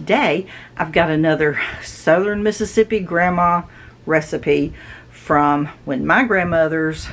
today I've got another Southern Mississippi grandma recipe from when my grandmothers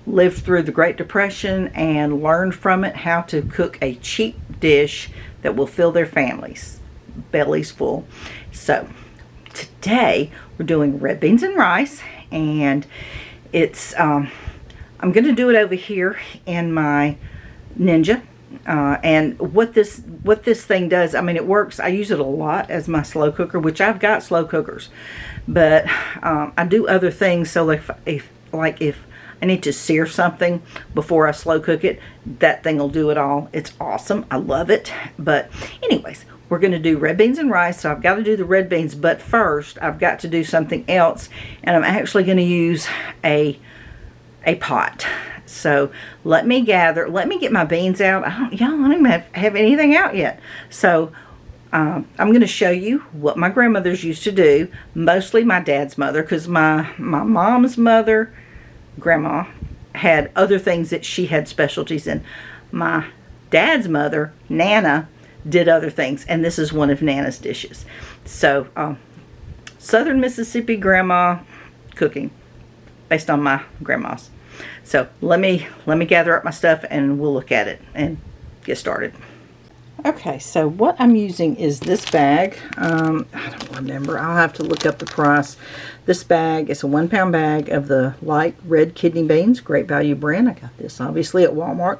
lived through the Great Depression and learned from it how to cook a cheap dish that will fill their families' bellies full. So today we're doing red beans and rice, and it's I'm going to do it over here in my Ninja. And what this thing does, I mean, it works. I use it a lot as my slow cooker, which I've got slow cookers, but I do other things. So if I need to sear something before I slow cook it, that thing will do it all. It's awesome. I love it. But anyways, we're going to do red beans and rice. So I've got to do the red beans, but first I've got to do something else, and I'm actually going to use a pot. So let me get my beans out. Y'all don't even have anything out yet. So I'm going to show you what my grandmothers used to do, mostly my dad's mother, because my mom's mother, grandma, had other things that she had specialties in. My dad's mother, Nana, did other things, and this is one of Nana's dishes. So Southern Mississippi grandma cooking based on my grandma's. So let me gather up my stuff and we'll look at it and get started. Okay, so what I'm using is this bag. I don't remember. I'll have to look up the price. This bag is a 1 pound bag of the light red kidney beans, Great Value brand. I got this obviously at Walmart.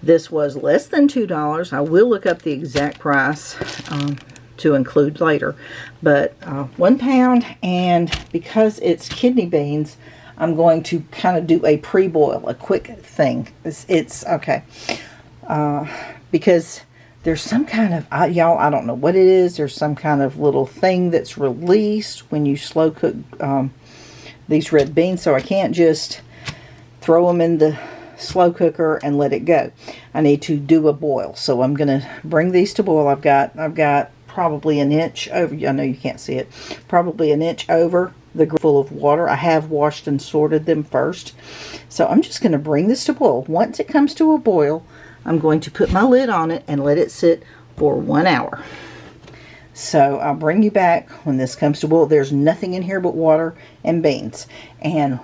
This was less than $2. I will look up the exact price to include later. But 1 pound, and because it's kidney beans, I'm going to kind of do a pre-boil, a quick thing. It's okay. Because there's some kind of, y'all, I don't know what it is. There's some kind of little thing that's released when you slow cook these red beans. So I can't just throw them in the slow cooker and let it go. I need to do a boil. So I'm going to bring these to boil. I've got probably an inch over. I know you can't see it. Probably an inch over the full of water. I have washed and sorted them first. So I'm just going to bring this to boil. Once it comes to a boil, I'm going to put my lid on it and let it sit for 1 hour. So I'll bring you back when this comes to boil. There's nothing in here but water and beans. And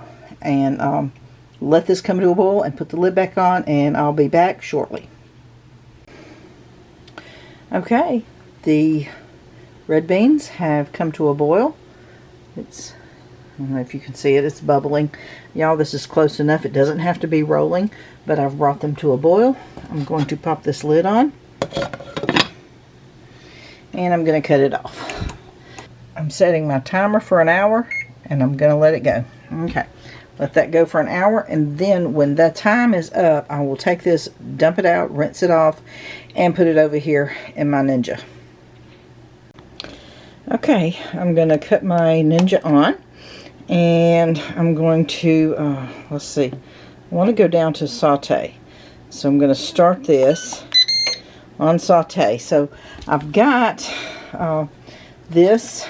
let this come to a boil and put the lid back on, and I'll be back shortly. Okay, the red beans have come to a boil. I don't know if you can see it, it's bubbling. Y'all, this is close enough. It doesn't have to be rolling, but I've brought them to a boil. I'm going to pop this lid on, and I'm going to cut it off. I'm setting my timer for an hour, and I'm going to let it go. Okay, let that go for an hour, and then when the time is up, I will take this, dump it out, rinse it off, and put it over here in my Ninja. Okay, I'm going to cut my Ninja on, and I'm going to, let's see, I want to go down to saute. So I'm going to start this on saute. So I've got this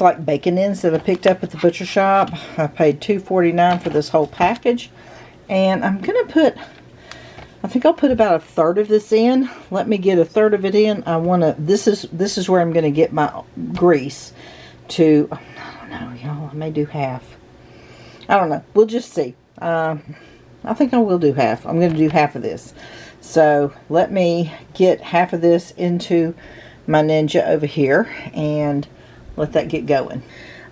like bacon ends that I picked up at the butcher shop. I paid $2.49 for this whole package, and I'm going to put, I think I'll put about 1/3 of this in. Let me get 1/3 of it in. I want to, this is where I'm going to get my grease to, I don't know, y'all, I may do half. I don't know. We'll just see. I think I will do half. I'm going to do half of this. So let me get half of this into my Ninja over here and let that get going.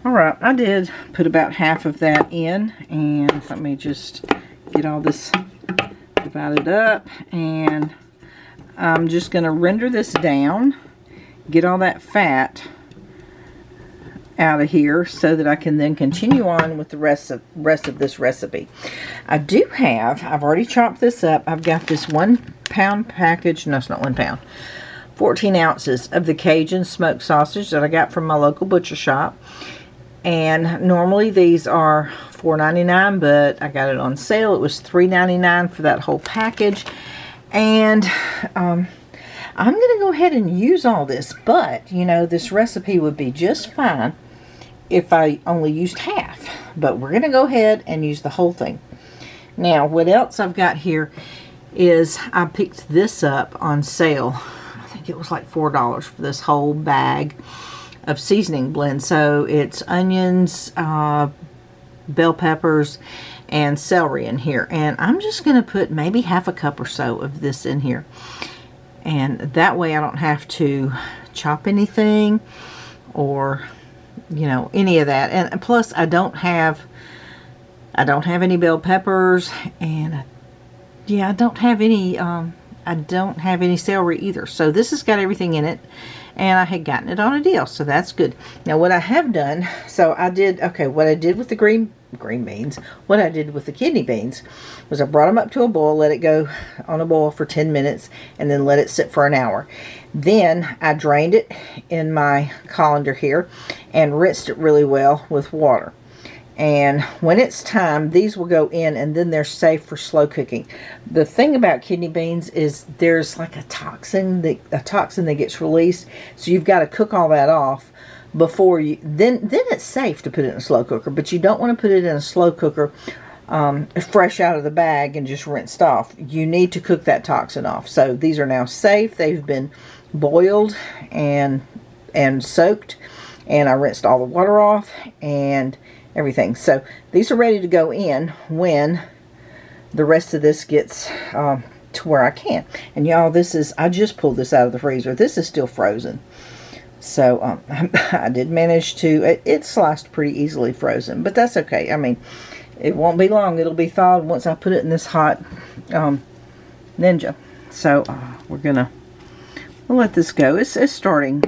Alright, I did put about half of that in, and let me just get all this divided up, and I'm just going to render this down, get all that fat out of here so that I can then continue on with the rest of this recipe. I do have, I've already chopped this up. I've got this 1 pound package, no, it's not 1 pound, 14 ounces of the Cajun smoked sausage that I got from my local butcher shop. And normally these are $4.99, but I got it on sale. It was $3.99 for that whole package. And I'm going to go ahead and use all this, but you know, this recipe would be just fine if I only used half. But we're going to go ahead and use the whole thing. Now, what else I've got here is I picked this up on sale. I think think it was like $4 for this whole bag of seasoning blend. So it's onions, bell peppers, and celery in here. And I'm just going to put maybe half a cup or so of this in here. And that way I don't have to chop anything or, you know, any of that. And plus I don't have any bell peppers, and yeah, I don't have any celery either. So this has got everything in it, and I had gotten it on a deal, so that's good. Now what I have done, so I did, okay, what I did with the green beans, what I did with the kidney beans was I brought them up to a boil, let it go on a boil for 10 minutes, and then let it sit for an hour. Then I drained it in my colander here and rinsed it really well with water. And when it's time, these will go in, and then they're safe for slow cooking. The thing about kidney beans is there's like a toxin that gets released, so you've got to cook all that off before you. Then it's safe to put it in a slow cooker, but you don't want to put it in a slow cooker fresh out of the bag and just rinsed off. You need to cook that toxin off. So these are now safe. They've been boiled and soaked, and I rinsed all the water off and everything. So these are ready to go in when the rest of this gets to where I can. And y'all, this is, I just pulled this out of the freezer. This is still frozen. So I did manage to, it sliced pretty easily frozen, but that's okay. I mean, it won't be long. It'll be thawed once I put it in this hot Ninja. So we'll let this go. It's starting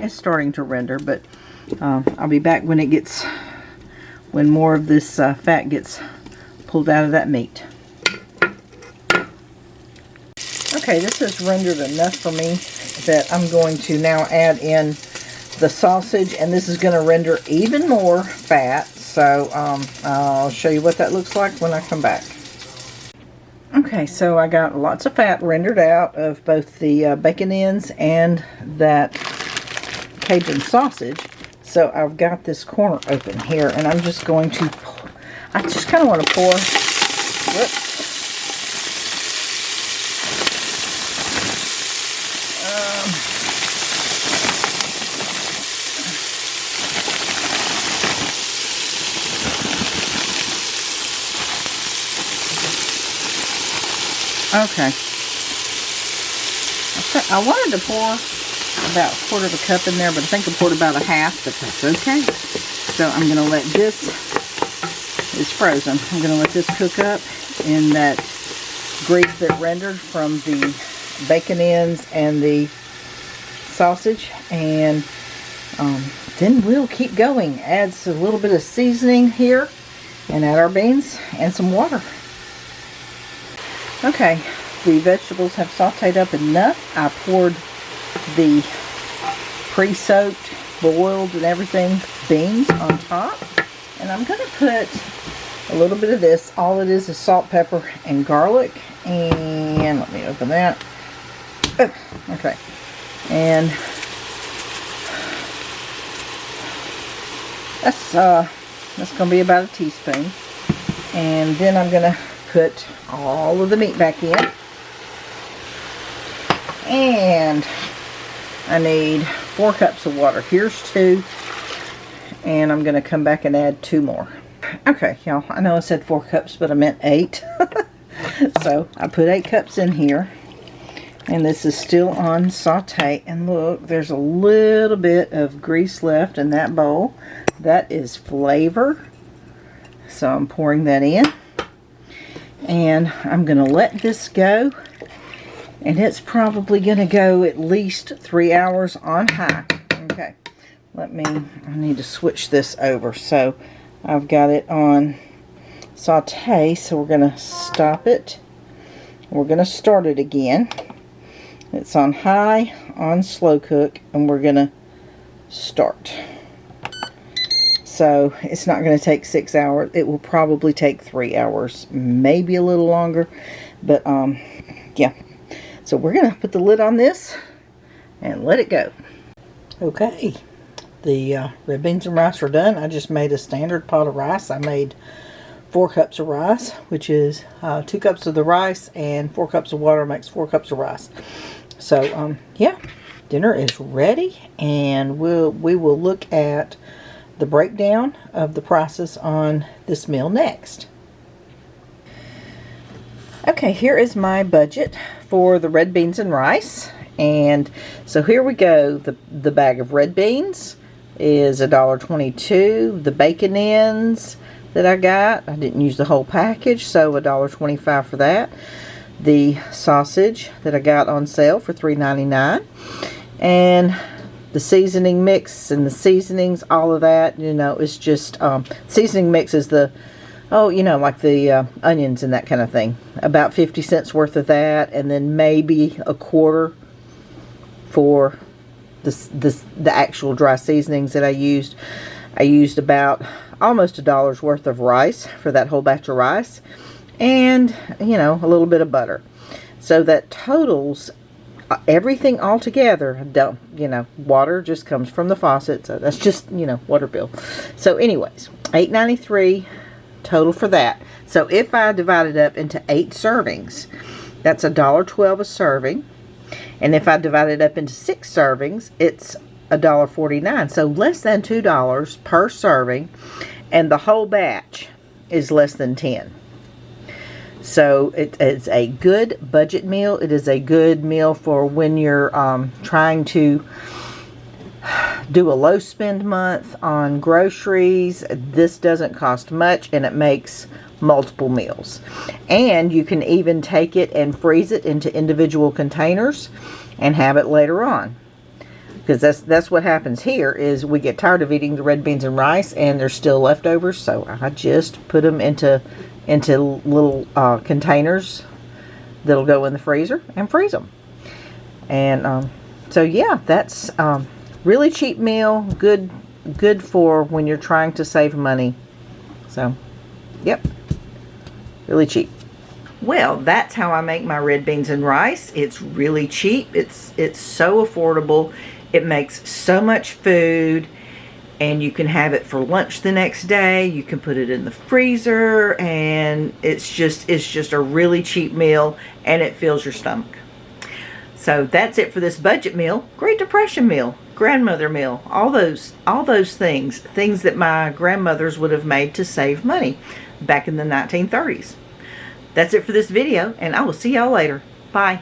to render, but I'll be back when more of this fat gets pulled out of that meat. Okay, this has rendered enough for me that I'm going to now add in the sausage, and this is going to render even more fat. So I'll show you what that looks like when I come back. Okay, so I got lots of fat rendered out of both the bacon ends and that Cajun sausage. So I've got this corner open here, and I'm just going to, I just kind of want to pour, whoops. Okay. I wanted to pour about a quarter of a cup in there, but I think I poured about a half, but that's okay. So I'm going to let this, it's frozen, I'm going to let this cook up in that grease that rendered from the bacon ends and the sausage, and then we'll keep going. Add a little bit of seasoning here, and add our beans and some water. Okay, the vegetables have sauteed up enough. I poured the pre-soaked, boiled and everything beans on top, and I'm going to put a little bit of this. All it is salt, pepper, and garlic. And let me open that. Oh, okay, and that's going to be about a teaspoon. And then I'm going to put all of the meat back in, and I need 4 cups of water. Here's 2, and I'm going to come back and add 2 more. Okay, y'all, I know I said 4 cups, but I meant 8. So I put 8 cups in here, and this is still on saute. And look, there's a little bit of grease left in that bowl. That is flavor, so I'm pouring that in. And I'm going to let this go, and it's probably going to go at least 3 hours on high. Okay, I need to switch this over. So I've got it on saute, so we're going to stop it. We're going to start it again. It's on high, on slow cook, and we're going to start. So it's not going to take 6 hours. It will probably take 3 hours, maybe a little longer. But yeah. So we're going to put the lid on this and let it go. Okay. The red beans and rice are done. I just made a standard pot of rice. I made 4 cups of rice, which is 2 cups of the rice, and 4 cups of water makes 4 cups of rice. So yeah. dinner is ready, and we will look at the breakdown of the prices on this meal next. Okay, here is my budget for the red beans and rice. And so here we go. The bag of red beans is $1.22. The bacon ends that I got, I didn't use the whole package, so $1.25 for that. The sausage that I got on sale for $3.99. And the seasoning mix and the seasonings, all of that, you know, it's just, seasoning mix is the, oh, you know, like the onions and that kind of thing. About 50 cents worth of that, and then maybe a quarter for the actual dry seasonings that I used. I used about almost $1 worth of rice for that whole batch of rice, and, you know, a little bit of butter. So that totals everything all together. Don't, you know, water just comes from the faucet, so that's just, you know, water bill. So anyways, $8.93 total for that. So if I divide it up into 8 servings, that's $1.12 a serving. And if I divide it up into 6 servings, it's $1.49. So less than $2 per serving, and the whole batch is less than 10. So it is a good budget meal. It is a good meal for when you're trying to do a low spend month on groceries. This doesn't cost much, and it makes multiple meals. And you can even take it and freeze it into individual containers and have it later on. Because that's what happens here, is we get tired of eating the red beans and rice and there's still leftovers, so I just put them into little containers that'll go in the freezer and freeze them. And so yeah, that's really cheap meal, good for when you're trying to save money. So yep, really cheap. Well, that's how I make my red beans and rice. It's really cheap. It's so affordable. It makes so much food, and you can have it for lunch the next day. You can put it in the freezer, and it's just a really cheap meal, and it fills your stomach. So that's it for this budget meal. Great Depression meal, grandmother meal, all those things that my grandmothers would have made to save money back in the 1930s. That's it for this video, and I will see y'all later. Bye.